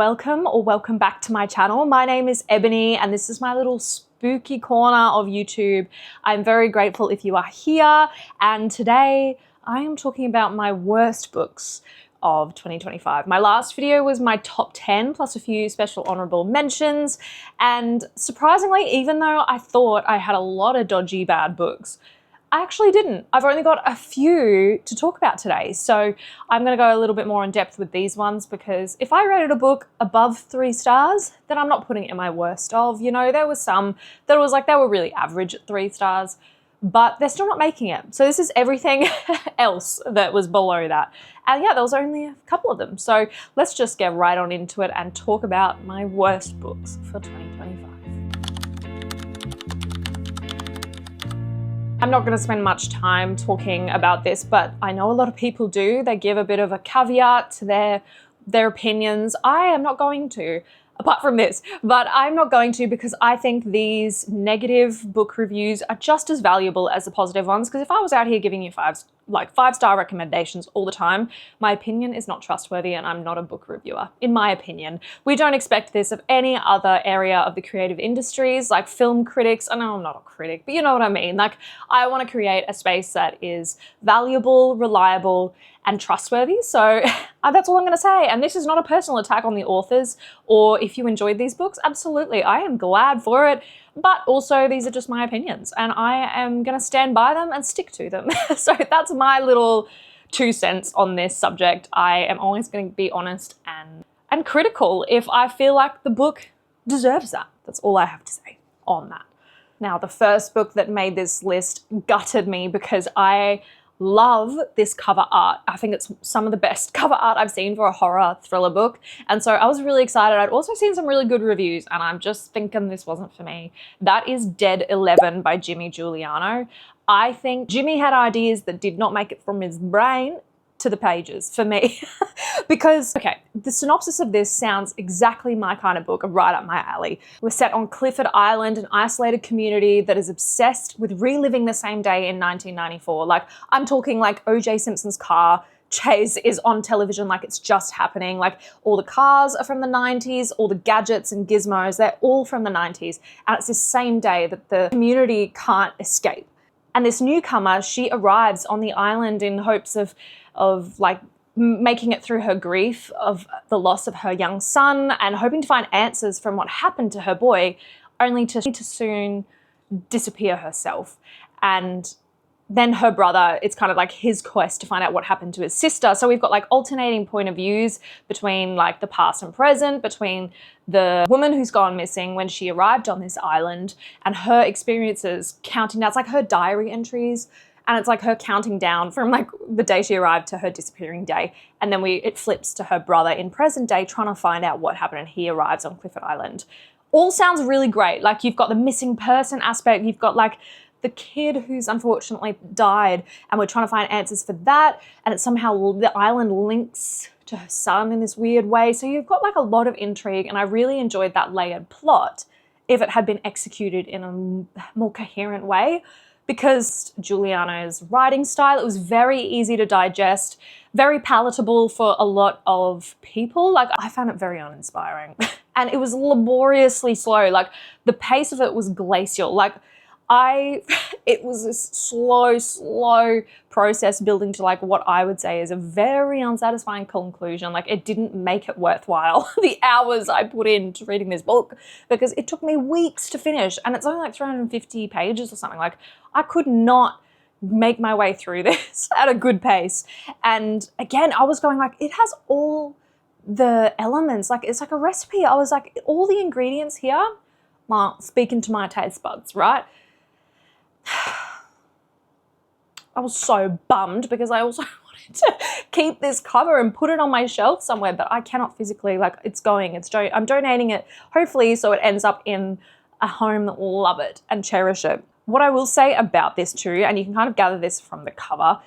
Welcome or welcome back to my channel. My name is Ebony and this is my little spooky corner of YouTube. I'm very grateful if you are here, and today I am talking about my worst books of 2025. My last video was my top 10 plus a few special honorable mentions, and surprisingly, even though I thought I had a lot of dodgy bad books, I actually didn't. I've only got a few to talk about today. So I'm going to go a little bit more in depth with these ones, because if I rated a book above 3 stars, then I'm not putting it in my worst of. You know, there was some that was like they were really average at 3 stars, but they're still not making it. So this is everything else that was below that. And yeah, there was only a couple of them. So let's just get right on into it and talk about my worst books for 2025. I'm not going to spend much time talking about this, but I know a lot of people do. They give a bit of a caveat to their opinions. I am not going to, apart from this, but I'm not going to, because I think these negative book reviews are just as valuable as the positive ones. Because if I was out here giving you 5-star recommendations all the time, my opinion is not trustworthy and I'm not a book reviewer, in my opinion. We don't expect this of any other area of the creative industries, like film critics. I know I'm not a critic, but you know what I mean. Like, I want to create a space that is valuable, reliable, and trustworthy. So that's all I'm going to say. And this is not a personal attack on the authors, or if you enjoyed these books, absolutely, I am glad for it. But also, these are just my opinions and I am going to stand by them and stick to them. So that's my little 2 cents on this subject. I am always going to be honest and critical if I feel like the book deserves that. That's all I have to say on that. Now, the first book that made this list gutted me because I love this cover art. I think it's some of the best cover art I've seen for a horror thriller book. And so I was really excited. I'd also seen some really good reviews and I'm just thinking this wasn't for me. That is Dead 11 by Jimmy Giuliano. I think Jimmy had ideas that did not make it from his brain to the pages for me. Because, okay, the synopsis of this sounds exactly my kind of book, right up my alley. We're set on Clifford Island, an isolated community that is obsessed with reliving the same day in 1994. Like, I'm talking like O.J. Simpson's car chase is on television like it's just happening. Like, all the cars are from the 90s, all the gadgets and gizmos, they're all from the 90s. And it's the same day that the community can't escape. And this newcomer, she arrives on the island in hopes of like making it through her grief of the loss of her young son and hoping to find answers from what happened to her boy, only to soon disappear herself. And then her brother, it's kind of like his quest to find out what happened to his sister. So we've got like alternating point of views between like the past and present, between the woman who's gone missing when she arrived on this island and her experiences counting down. It's like her diary entries, and it's like her counting down from like the day she arrived to her disappearing day. And then it flips to her brother in present day trying to find out what happened, and he arrives on Clifford Island. All sounds really great. Like, you've got the missing person aspect, you've got like the kid who's unfortunately died and we're trying to find answers for that, and it's somehow the island links to her son in this weird way. So you've got like a lot of intrigue, and I really enjoyed that layered plot if it had been executed in a more coherent way. Because Giuliano's writing style, it was very easy to digest, very palatable for a lot of people. Like, I found it very uninspiring and it was laboriously slow. Like, the pace of it was glacial. Like, it was a slow process building to like what I would say is a very unsatisfying conclusion. Like, it didn't make it worthwhile, the hours I put into reading this book, because it took me weeks to finish and it's only like 350 pages or something. Like, I could not make my way through this at a good pace. And again, I was going like, it has all the elements, like it's like a recipe. I was like, all the ingredients here, well, speaking to my taste buds, right? I was so bummed because I also wanted to keep this cover and put it on my shelf somewhere, but I cannot physically, like, I'm donating it, hopefully, so it ends up in a home that will love it and cherish it. What I will say about this too, and you can kind of gather this from the cover,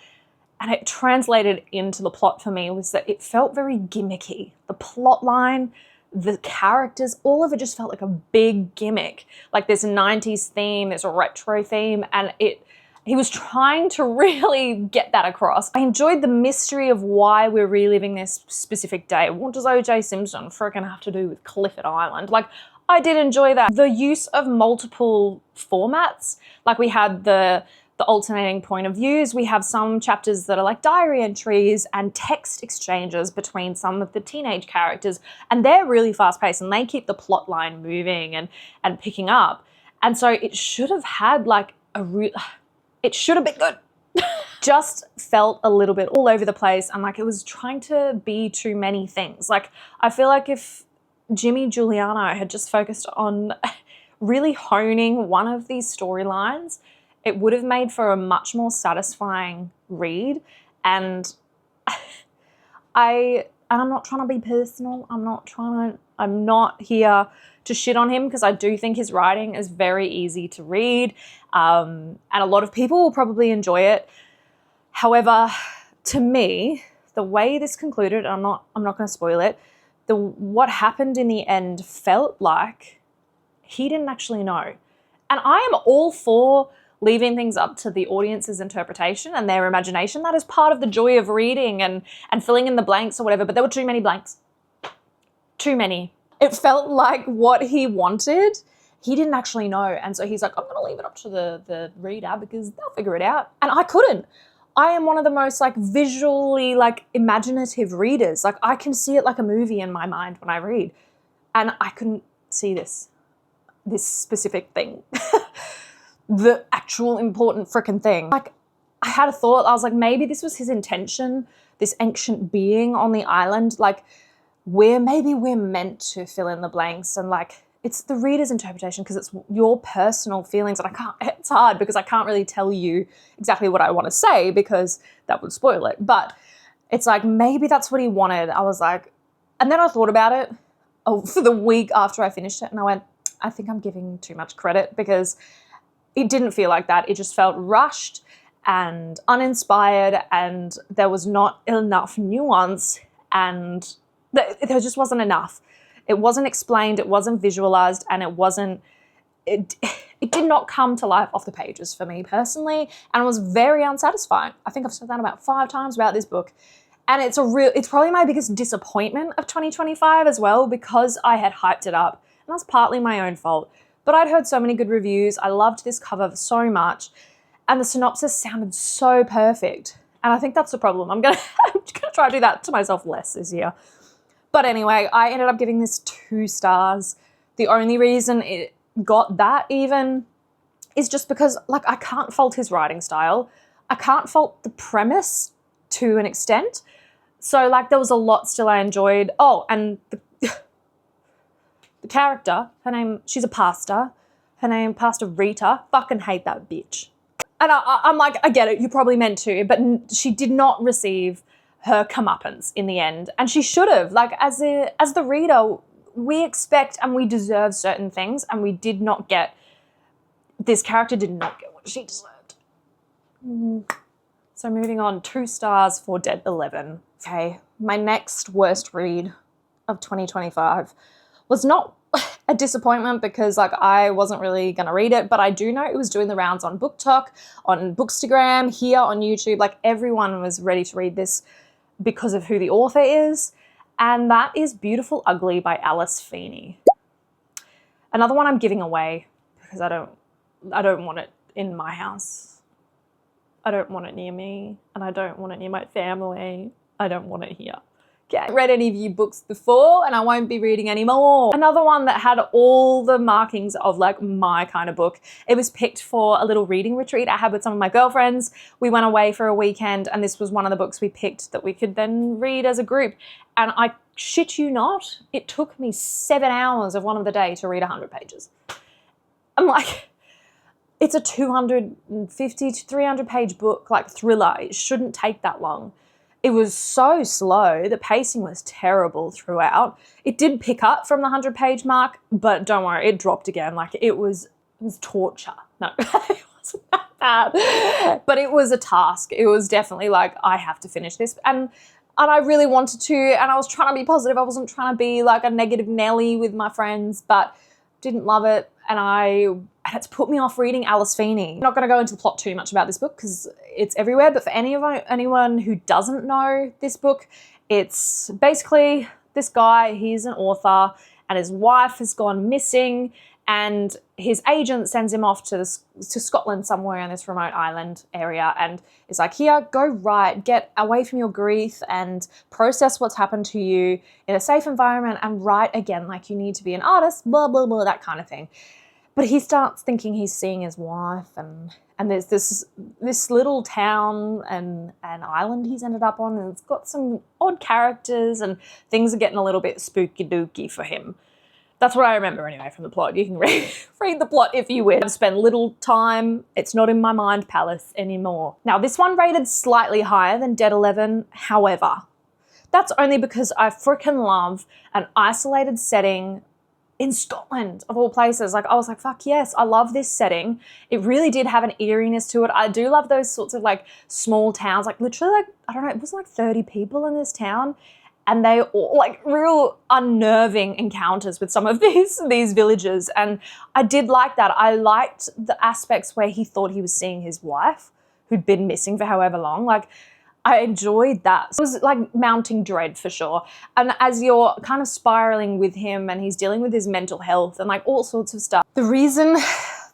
and it translated into the plot for me, was that it felt very gimmicky. The plot line, the characters, all of it just felt like a big gimmick, like this 90s theme, this retro theme, and he was trying to really get that across. I enjoyed the mystery of why we're reliving this specific day. What does O.J. Simpson freaking have to do with Clifford Island? Like, I did enjoy that. The use of multiple formats, like we had the alternating point of views. We have some chapters that are like diary entries and text exchanges between some of the teenage characters, and they're really fast paced and they keep the plot line moving and picking up. And so it should have had like it should have been good. Just felt a little bit all over the place, and like it was trying to be too many things. Like, I feel like if Jimmy Giuliano had just focused on really honing one of these storylines, it would have made for a much more satisfying read. And I'm not trying to be personal. I'm not here to shit on him, because I do think his writing is very easy to read, and a lot of people will probably enjoy it. However, to me, the way this concluded, and I'm not going to spoil it, what happened in the end felt like he didn't actually know. And I am all for leaving things up to the audience's interpretation and their imagination. That is part of the joy of reading and filling in the blanks or whatever, but there were too many blanks. Too many. It felt like what he wanted, he didn't actually know. And so he's like, I'm going to leave it up to the reader because they'll figure it out. And I couldn't. I am one of the most like visually like imaginative readers. Like, I can see it like a movie in my mind when I read. And I couldn't see this specific thing. The actual important frickin' thing. Like, I had a thought, I was like, maybe this was his intention, this ancient being on the island. Like, maybe we're meant to fill in the blanks, and like, it's the reader's interpretation because it's your personal feelings. And it's hard because I can't really tell you exactly what I want to say because that would spoil it. But it's like, maybe that's what he wanted. I was like, and then I thought about it for the week after I finished it, and I went, I think I'm giving too much credit, because it didn't feel like that. It just felt rushed and uninspired, and there was not enough nuance, and there just wasn't enough. It wasn't explained, it wasn't visualized, and it did not come to life off the pages for me personally, and it was very unsatisfying. I think I've said that about 5 times about this book. And it's probably my biggest disappointment of 2025 as well, because I had hyped it up, and that's partly my own fault. But I'd heard so many good reviews, I loved this cover so much, and the synopsis sounded so perfect. And I think that's the problem. I'm gonna try to do that to myself less this year. But anyway, I ended up giving this 2 stars. The only reason it got that even is just because, like, I can't fault his writing style. I can't fault the premise to an extent. So, like, there was a lot still I enjoyed. Oh, and the character, she's a pastor. Her name, Pastor Rita. Fucking hate that bitch. And I'm like, I get it, you probably meant to, but she did not receive her comeuppance in the end. And she should have. Like, as the reader, we expect and we deserve certain things, and this character did not get what she deserved. So moving on, 2 stars for Dead 11. Okay, my next worst read of 2025 was not a disappointment, because like, I wasn't really gonna read it, but I do know it was doing the rounds on Book Talk, on Bookstagram, here on YouTube. Like, everyone was ready to read this because of who the author is, and that is Beautiful Ugly by Alice Feeney. Another one I'm giving away because I don't want it in my house. I don't want it near me, and I don't want it near my family. I don't want it here. Okay. I haven't read any of you books before, and I won't be reading any more. Another one that had all the markings of like my kind of book. It was picked for a little reading retreat I had with some of my girlfriends. We went away for a weekend, and this was one of the books we picked that we could then read as a group. And I shit you not, it took me 7 hours of one of the day to read 100 pages. I'm like, it's a 250 to 300 page book, like thriller. It shouldn't take that long. It was so slow. The pacing was terrible throughout. It did pick up from the 100 page mark, but don't worry, it dropped again. Like, it was torture. No, it wasn't that bad. But it was a task. It was definitely like, I have to finish this. And I really wanted to, and I was trying to be positive. I wasn't trying to be like a negative Nelly with my friends, but didn't love it, and it's put me off reading Alice Feeney. I'm not going to go into the plot too much about this book because it's everywhere, but for anyone who doesn't know this book, it's basically this guy, he's an author, and his wife has gone missing, and his agent sends him off to Scotland somewhere in this remote island area, and is like, here, go write, get away from your grief and process what's happened to you in a safe environment and write again like you need to be an artist, blah, blah, blah, that kind of thing. But he starts thinking he's seeing his wife, and there's this little town and an island he's ended up on, and it's got some odd characters, and things are getting a little bit spooky dooky for him. That's what I remember anyway from the plot. You can read the plot if you wish. I've spent little time. It's not in my mind palace anymore. Now, this one rated slightly higher than Dead 11. However, that's only because I freaking love an isolated setting in Scotland, of all places. Like, I was like, fuck yes, I love this setting. It really did have an eeriness to it. I do love those sorts of like small towns, like literally like, I don't know, it was like 30 people in this town. And they all like real unnerving encounters with some of these villagers. And I did like that. I liked the aspects where he thought he was seeing his wife who'd been missing for however long. Like, I enjoyed that. It was like mounting dread for sure. And as you're kind of spiraling with him and he's dealing with his mental health and like all sorts of stuff. The reason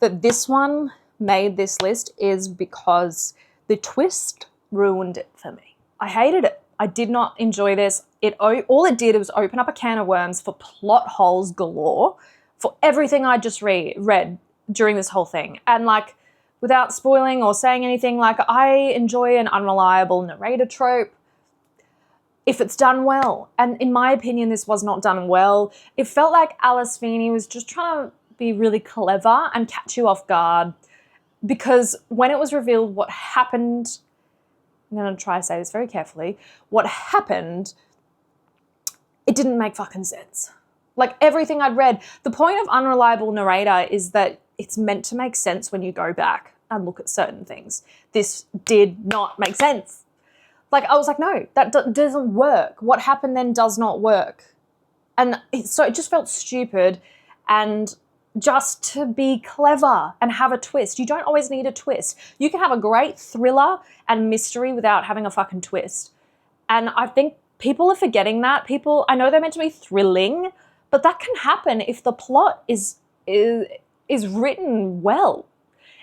that this one made this list is because the twist ruined it for me. I hated it. I did not enjoy this. All it did was open up a can of worms for plot holes galore for everything I just read during this whole thing. And like, without spoiling or saying anything, like I enjoy an unreliable narrator trope if it's done well. And in my opinion, this was not done well. It felt like Alice Feeney was just trying to be really clever and catch you off guard, because when it was revealed what happened, I'm going to try to say this very carefully, what happened, it didn't make fucking sense. Like everything I'd read, the point of unreliable narrator is that it's meant to make sense when you go back and look at certain things. This did not make sense. Like I was like, no, that doesn't work. What happened then does not work. And so it just felt stupid, and just to be clever and have a twist. You don't always need a twist. You can have a great thriller and mystery without having a fucking twist. And I think people are forgetting that. People, I know they're meant to be thrilling, but that can happen if the plot is written well.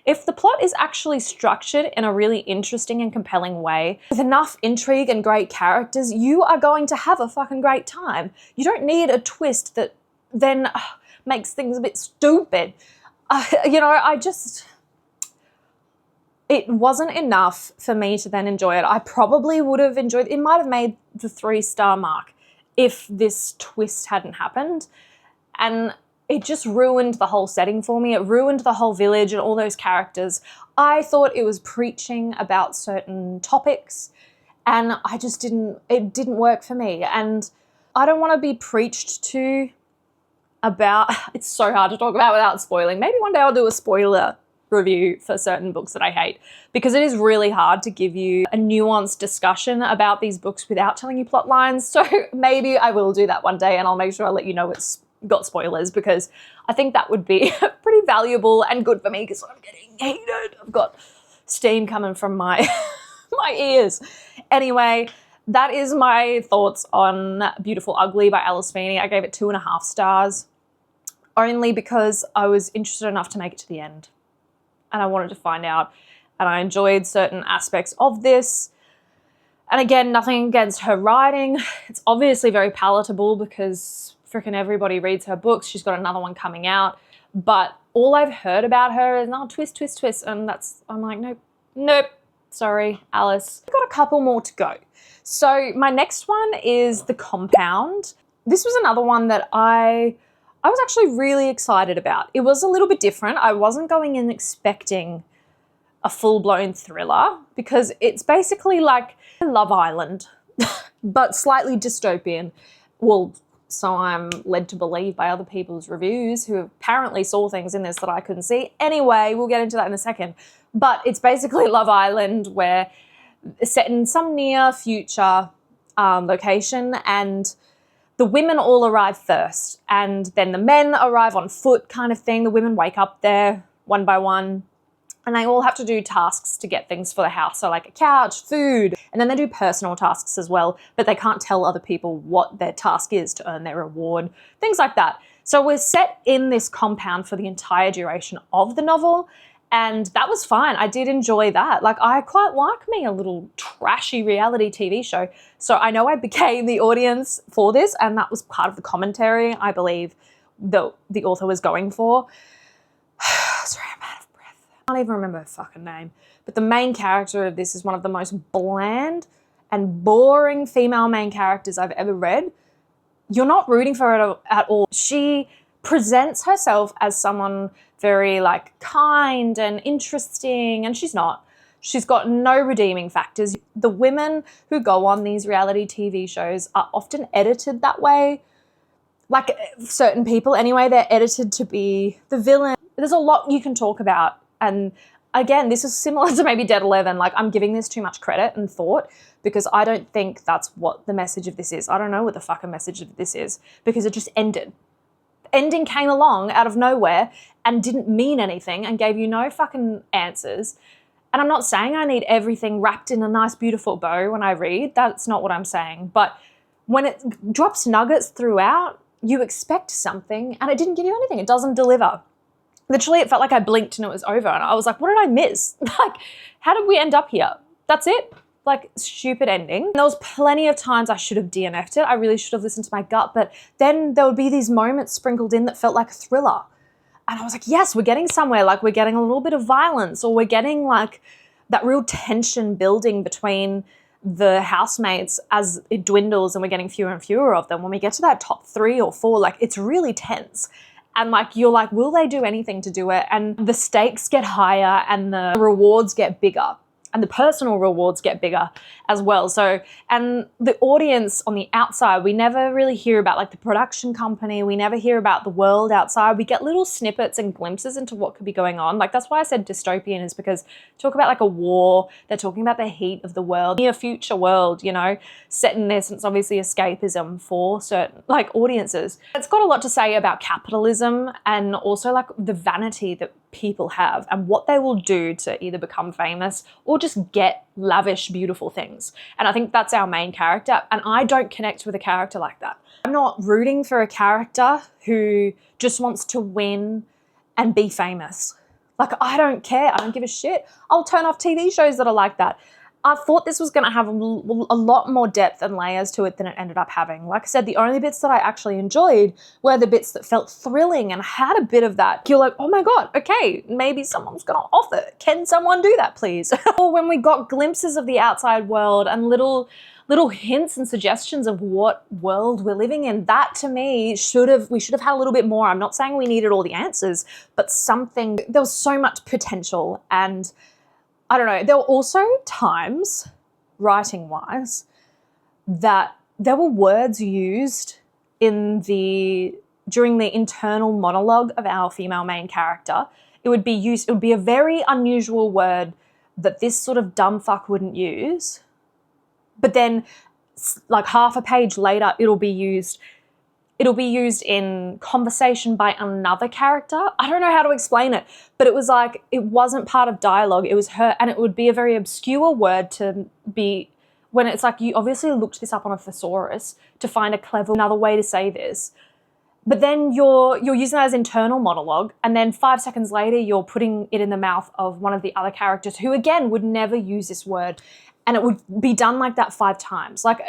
If the plot is actually structured in a really interesting and compelling way, with enough intrigue and great characters, you are going to have a fucking great time. You don't need a twist that then makes things a bit stupid. It wasn't enough for me to then enjoy it. I probably would have enjoyed, it might have made the 3-star mark if this twist hadn't happened. And it just ruined the whole setting for me. It ruined the whole village and all those characters. I thought it was preaching about certain topics, and it didn't work for me. And I don't want to be preached to about, it's so hard to talk about without spoiling. Maybe one day I'll do a spoiler review for certain books that I hate, because it is really hard to give you a nuanced discussion about these books without telling you plot lines. So maybe I will do that one day, and I'll make sure I let you know it's got spoilers, because I think that would be pretty valuable and good for me, because I'm getting heated. I've got steam coming from my my ears. Anyway, that is my thoughts on Beautiful Ugly by Alice Feeney. I gave it 2.5 stars, only because I was interested enough to make it to the end. And I wanted to find out, and I enjoyed certain aspects of this. And again, nothing against her writing. It's obviously very palatable because freaking everybody reads her books. She's got another one coming out. But all I've heard about her is, oh, twist, twist, twist. And I'm like, nope, sorry, Alice. I've got a couple more to go. So my next one is The Compound. This was another one that I was actually really excited about. It was a little bit different. I wasn't going in expecting a full-blown thriller, because it's basically like Love Island, but slightly dystopian. Well, so I'm led to believe by other people's reviews, who apparently saw things in this that I couldn't see. Anyway, we'll get into that in a second. But it's basically Love Island, where it's set in some near future location, and the women all arrive first, and then the men arrive on foot kind of thing. The women wake up there one by one, and they all have to do tasks to get things for the house. So like a couch, food, and then they do personal tasks as well, but they can't tell other people what their task is to earn their reward, things like that. So we're set in this compound for the entire duration of the novel, and that was fine. I did enjoy that. Like, I quite like me a little trashy reality TV show. So I know I became the audience for this, and that was part of the commentary I believe the author was going for. Sorry, I'm out of breath. I can't even remember her fucking name. But the main character of this is one of the most bland and boring female main characters I've ever read. You're not rooting for her at all. She presents herself as someone very like kind and interesting, and she's not. She's got no redeeming factors. The women who go on these reality TV shows are often edited that way. Like certain people anyway, they're edited to be the villain. There's a lot you can talk about. And again, this is similar to maybe Dead 11. Like, I'm giving this too much credit and thought because I don't think that's what the message of this is. I don't know what the fucking message of this is because it just ended. Ending came along out of nowhere and didn't mean anything and gave you no fucking answers. And I'm not saying I need everything wrapped in a nice, beautiful bow when I read. That's not what I'm saying. But when it drops nuggets throughout, you expect something and it didn't give you anything. It doesn't deliver. Literally, it felt like I blinked and it was over. And I was like, what did I miss? Like, how did we end up here? That's it? Like, stupid ending. And there was plenty of times I should have DNF'd it. I really should have listened to my gut. But then there would be these moments sprinkled in that felt like a thriller. And I was like, yes, we're getting somewhere. Like, we're getting a little bit of violence, or we're getting like that real tension building between the housemates as it dwindles and we're getting fewer and fewer of them. When we get to that top 3 or 4, like, it's really tense. And like, you're like, will they do anything to do it? And the stakes get higher and the rewards get bigger. And the personal rewards get bigger as well. So, and the audience on the outside, we never really hear about like the production company. We never hear about the world outside. We get little snippets and glimpses into what could be going on. Like, that's why I said dystopian, is because talk about like a war. They're talking about the heat of the world, near future world, you know, set in this. And it's obviously escapism for certain like audiences. It's got a lot to say about capitalism and also like the vanity that people have and what they will do to either become famous or just get lavish, beautiful things. And I think that's our main character. And I don't connect with a character like that. I'm not rooting for a character who just wants to win and be famous. Like, I don't care. I don't give a shit. I'll turn off TV shows that are like that. I thought this was going to have a lot more depth and layers to it than it ended up having. Like I said, the only bits that I actually enjoyed were the bits that felt thrilling and had a bit of that. You're like, oh my God, okay, maybe someone's going to offer. Can someone do that, please? Or when we got glimpses of the outside world and little hints and suggestions of what world we're living in, that to me we should have had a little bit more. I'm not saying we needed all the answers, but something, there was so much potential. And I don't know, there were also times, writing-wise, that there were words used during the internal monologue of our female main character. It would be a very unusual word that this sort of dumb fuck wouldn't use. But then, like half a page later, it'll be used in conversation by another character. I don't know how to explain it, but it was like, it wasn't part of dialogue. It was her, and it would be a very obscure word to be, when it's like, you obviously looked this up on a thesaurus to find another way to say this. But then you're using that as internal monologue, and then 5 seconds later, you're putting it in the mouth of one of the other characters who, again, would never use this word. And it would be done like that 5 times. Like,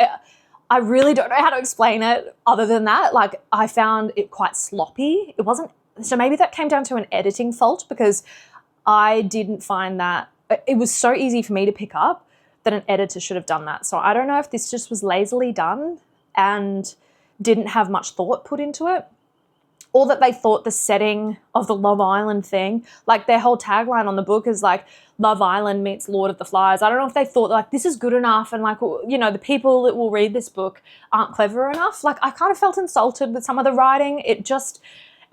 I really don't know how to explain it other than that. Like, I found it quite sloppy. It wasn't, so maybe that came down to an editing fault, because I didn't find that, it was so easy for me to pick up that an editor should have done that. So I don't know if this just was lazily done and didn't have much thought put into it, or that they thought the setting of the Love Island thing, like their whole tagline on the book is like, Love Island meets Lord of the Flies. I don't know if they thought like, this is good enough, and like, you know, the people that will read this book aren't clever enough. Like, I kind of felt insulted with some of the writing. It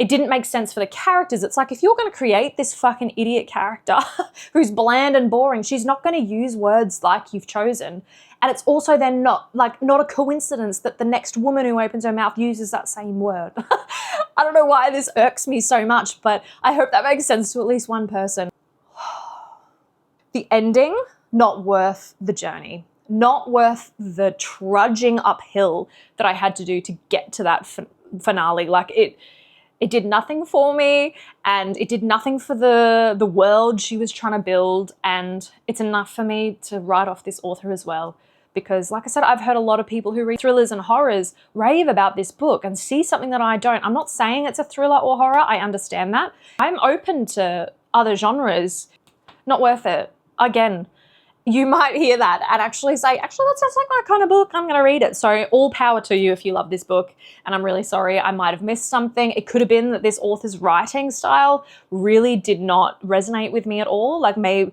didn't make sense for the characters. It's like, if you're going to create this fucking idiot character who's bland and boring, she's not going to use words like you've chosen. And it's also then not a coincidence that the next woman who opens her mouth uses that same word. I don't know why this irks me so much, but I hope that makes sense to at least one person. The ending, not worth the journey. Not worth the trudging uphill that I had to do to get to that finale. Like it did nothing for me, and it did nothing for the world she was trying to build, and it's enough for me to write off this author as well. Because like I said, I've heard a lot of people who read thrillers and horrors rave about this book and see something that I don't. I'm not saying it's a thriller or horror, I understand that. I'm open to other genres. Not worth it. Again, you might hear that and actually say, actually, that sounds like my kind of book, I'm going to read it. So all power to you if you love this book. And I'm really sorry, I might have missed something. It could have been that this author's writing style really did not resonate with me at all. Like maybe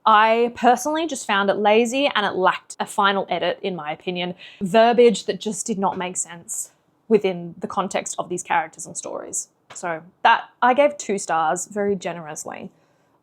I personally just found it lazy and it lacked a final edit, in my opinion. Verbiage that just did not make sense within the context of these characters and stories. So that I gave 2 stars very generously.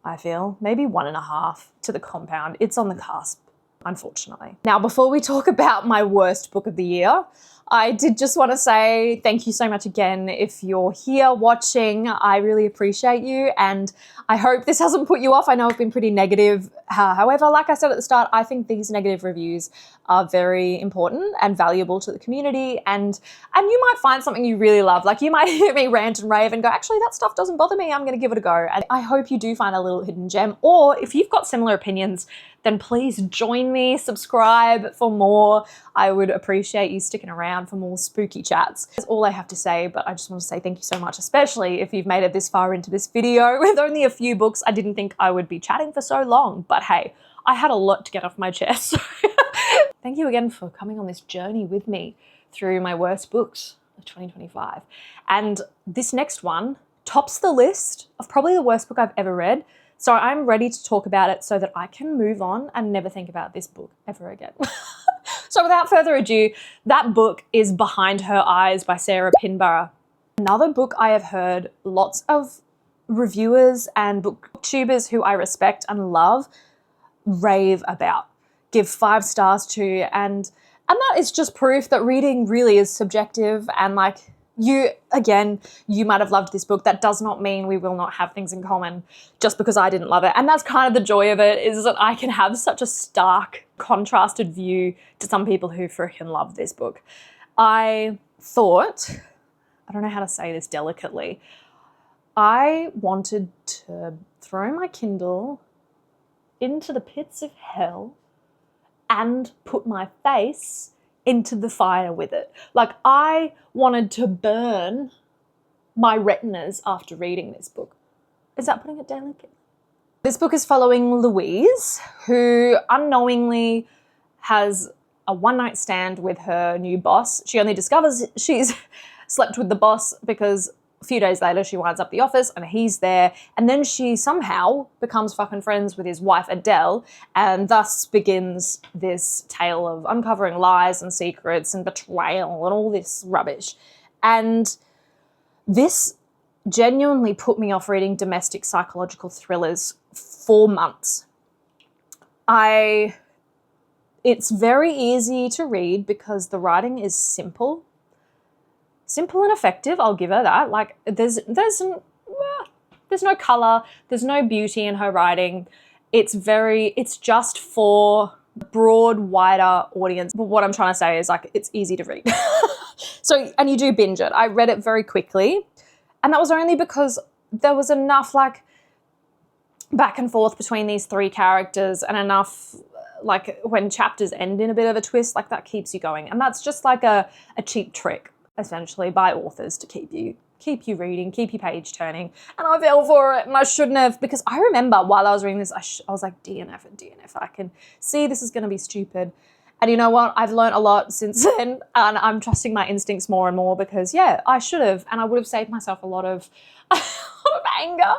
I feel maybe 1.5 to The Compound. It's on the cusp, unfortunately. Now, before we talk about my worst book of the year, I did just want to say thank you so much again. If you're here watching, I really appreciate you, and I hope this hasn't put you off. I know I've been pretty negative. However, like I said at the start, I think these negative reviews are very important and valuable to the community, and you might find something you really love. Like you might hear me rant and rave and go, actually, that stuff doesn't bother me. I'm going to give it a go. And I hope you do find a little hidden gem, or if you've got similar opinions, then please join me, subscribe for more. I would appreciate you sticking around for more spooky chats. That's all I have to say, but I just want to say thank you so much, especially if you've made it this far into this video. With only a few books, I didn't think I would be chatting for so long, but hey, I had a lot to get off my chest. Thank you again for coming on this journey with me through my worst books of 2025. And this next one tops the list of probably the worst book I've ever read. So I'm ready to talk about it so that I can move on and never think about this book ever again. So without further ado, that book is Behind Her Eyes by Sarah Pinborough. Another book I have heard lots of reviewers and booktubers who I respect and love rave about, give 5 stars to, and that is just proof that reading really is subjective, and like you might have loved this book. That does not mean we will not have things in common just because I didn't love it. And that's kind of the joy of it, is that I can have such a stark, contrasted view to some people who freaking love this book. I thought, I don't know how to say this delicately, I wanted to throw my Kindle into the pits of hell and put my face into the fire with it. Like I wanted to burn my retinas after reading this book. Is that putting it delicate? This book is following Louise, who unknowingly has a one-night stand with her new boss. She only discovers she's slept with the boss because a few days later she winds up at the office and he's there, and then she somehow becomes fucking friends with his wife Adele, and thus begins this tale of uncovering lies and secrets and betrayal and all this rubbish. And this genuinely put me off reading domestic psychological thrillers for months. It's very easy to read because the writing is simple and effective, I'll give her that. Like there's no color, there's no beauty in her writing. It's just for broad, wider audience. But what I'm trying to say is like, it's easy to read. So, and you do binge it. I read it very quickly, and that was only because there was enough like back and forth between these 3 characters, and enough like when chapters end in a bit of a twist, like that keeps you going. And that's just like a cheap trick, essentially, by authors to keep you reading, keep your page turning. And I fell for it, and I shouldn't have, because I remember while I was reading this, I was like, DNF and DNF. I can see this is going to be stupid. And you know what? I've learned a lot since then, and I'm trusting my instincts more and more because, yeah, I should have, and I would have saved myself a lot of anger.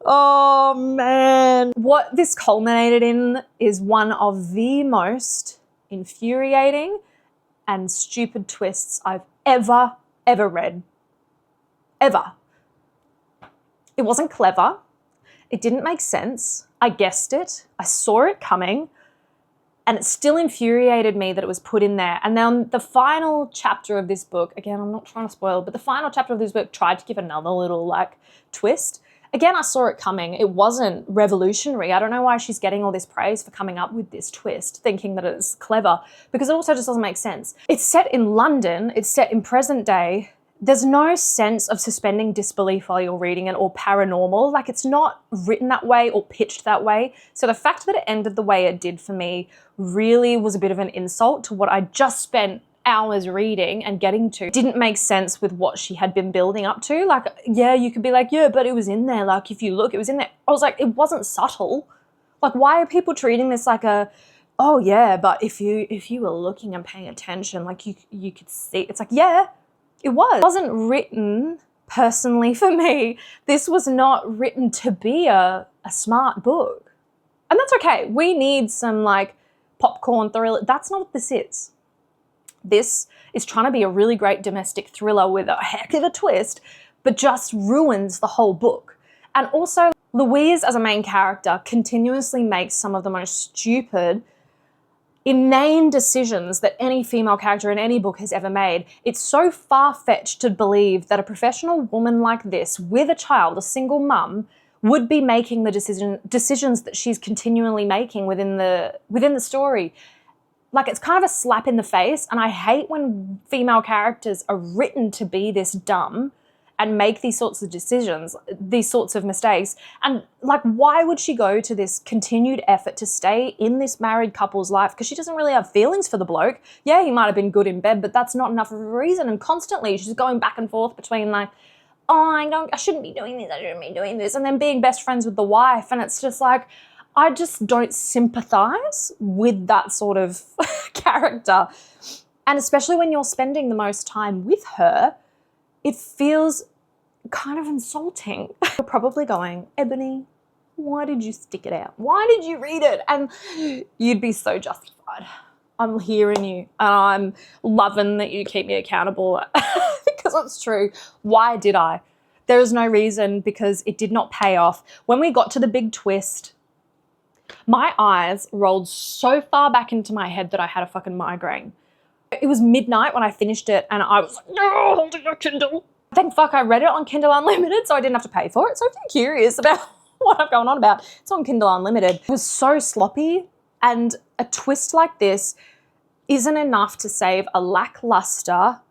Oh, man. What this culminated in is one of the most infuriating and stupid twists I've ever read. Ever. It wasn't clever. It didn't make sense. I guessed it. I saw it coming. And it still infuriated me that it was put in there. And then the final chapter of this book, again, I'm not trying to spoil, but the final chapter of this book tried to give another little like twist. Again, I saw it coming. It wasn't revolutionary. I don't know why she's getting all this praise for coming up with this twist, thinking that it's clever, because it also just doesn't make sense. It's set in London. It's set in present day. There's no sense of suspending disbelief while you're reading it or paranormal. Like, it's not written that way or pitched that way. So the fact that it ended the way it did for me really was a bit of an insult to what I just spent hours reading and getting to. It didn't make sense with what she had been building up to. Like, yeah, you could be like, yeah, but it was in there. Like, if you look, it was in there. I was like, it wasn't subtle. Like, why are people treating this like a, oh yeah, but if you were looking and paying attention, like you could see. It's like, yeah, it was. It wasn't written personally for me. This was not written to be a smart book. And that's okay. We need some like popcorn thriller. That's not what this is. This is trying to be a really great domestic thriller with a heck of a twist, but just ruins the whole book. And also, Louise as a main character continuously makes some of the most stupid, inane decisions that any female character in any book has ever made. It's so far-fetched to believe that a professional woman like this, with a child, a single mum, would be making the decisions that she's continually making within the story. Like, it's kind of a slap in the face, and I hate when female characters are written to be this dumb and make these sorts of decisions, these sorts of mistakes. And like, why would she go to this continued effort to stay in this married couple's life? Because she doesn't really have feelings for the bloke. Yeah, he might have been good in bed, but that's not enough of a reason. And constantly she's going back and forth between like, oh, I shouldn't be doing this, I shouldn't be doing this, and then being best friends with the wife. And it's just like, I just don't sympathize with that sort of character. And especially when you're spending the most time with her, it feels kind of insulting. You're probably going, Ebony, why did you stick it out? Why did you read it? And you'd be so justified. I'm hearing you, and I'm loving that you keep me accountable because it's true. Why did I? There is no reason, because it did not pay off. When we got to the big twist, my eyes rolled so far back into my head that I had a fucking migraine. It was midnight when I finished it, and I was like, no, holding your Kindle. Thank fuck I read it on Kindle Unlimited, so I didn't have to pay for it. So if you're curious about what I'm going on about, it's on Kindle Unlimited. It was so sloppy, and a twist like this isn't enough to save a lackluster,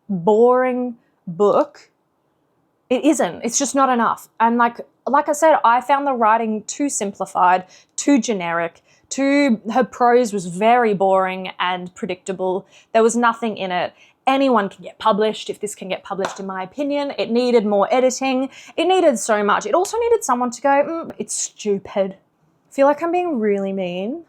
boring book. It isn't. It's just not enough. And like I said, I found the writing too simplified, too generic, her prose was very boring and predictable. There was nothing in it. Anyone can get published if this can get published, in my opinion. It needed more editing. It needed so much. It also needed someone to go, it's stupid. I feel like I'm being really mean.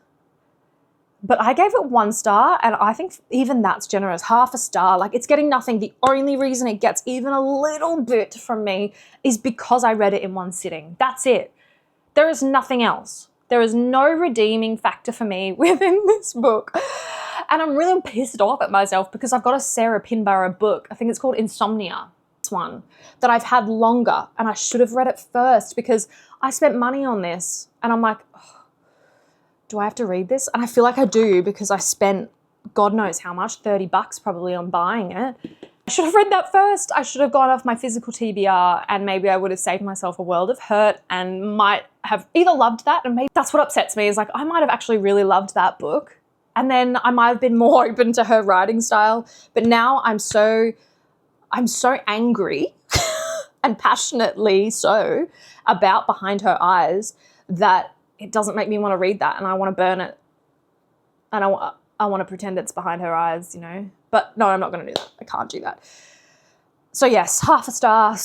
But I gave it 1 star, and I think even that's generous. Half a star, like, it's getting nothing. The only reason it gets even a little bit from me is because I read it in 1 sitting. That's it. There is nothing else. There is no redeeming factor for me within this book. And I'm really pissed off at myself because I've got a Sarah Pinborough book. I think it's called Insomnia. This one that I've had longer, and I should have read it first because I spent money on this, and I'm like, do I have to read this? And I feel like I do because I spent God knows how much, $30 probably on buying it. I should have read that first. I should have gone off my physical TBR, and maybe I would have saved myself a world of hurt and might have either loved that, and maybe that's what upsets me is like I might have actually really loved that book, and then I might have been more open to her writing style. But now I'm so angry and passionately so about Behind Her Eyes that it doesn't make me want to read that, and I want to burn it. And I want to pretend it's Behind Her Eyes, you know. But no, I'm not going to do that. I can't do that. So yes, half a star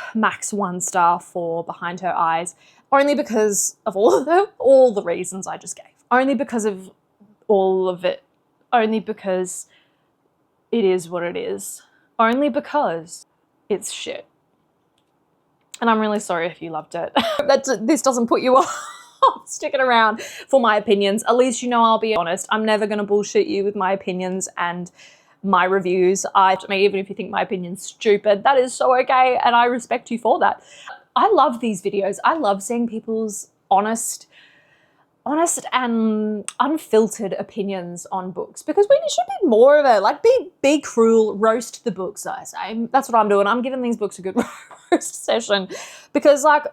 / max 1 star for Behind Her Eyes, only because of all the reasons I just gave. Only because of all of it. Only because it is what it is. Only because it's shit. And I'm really sorry if you loved it. This doesn't put you off sticking around for my opinions. At least you know I'll be honest. I'm never going to bullshit you with my opinions and my reviews. Even if you think my opinion's stupid, that is so okay, and I respect you for that. I love these videos. I love seeing people's honest honest and unfiltered opinions on books, because we should be more of a, like, be cruel, roast the books, I say. That's what I'm doing. I'm giving these books a good roast session because, like,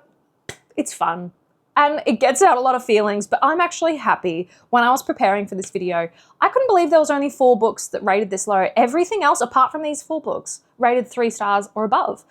it's fun and it gets out a lot of feelings, but I'm actually happy. When I was preparing for this video, I couldn't believe there was only 4 books that rated this low. Everything else apart from these 4 books rated 3 stars or above.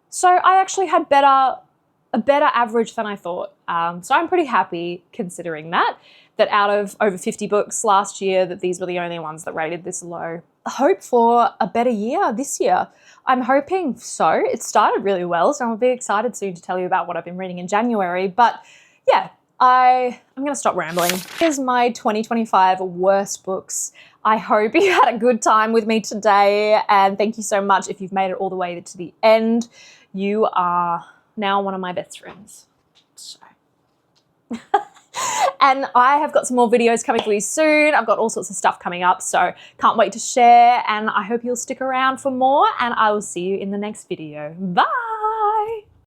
So I actually had a better average than I thought. So I'm pretty happy considering that out of over 50 books last year, that these were the only ones that rated this low. I hope for a better year this year. I'm hoping so. It started really well, so I'll be excited soon to tell you about what I've been reading in January. But yeah, I'm going to stop rambling. Here's my 2025 worst books. I hope you had a good time with me today, and thank you so much if you've made it all the way to the end. You are now one of my best friends. So. And I have got some more videos coming for you soon. I've got all sorts of stuff coming up, so can't wait to share, and I hope you'll stick around for more, and I will see you in the next video. Bye!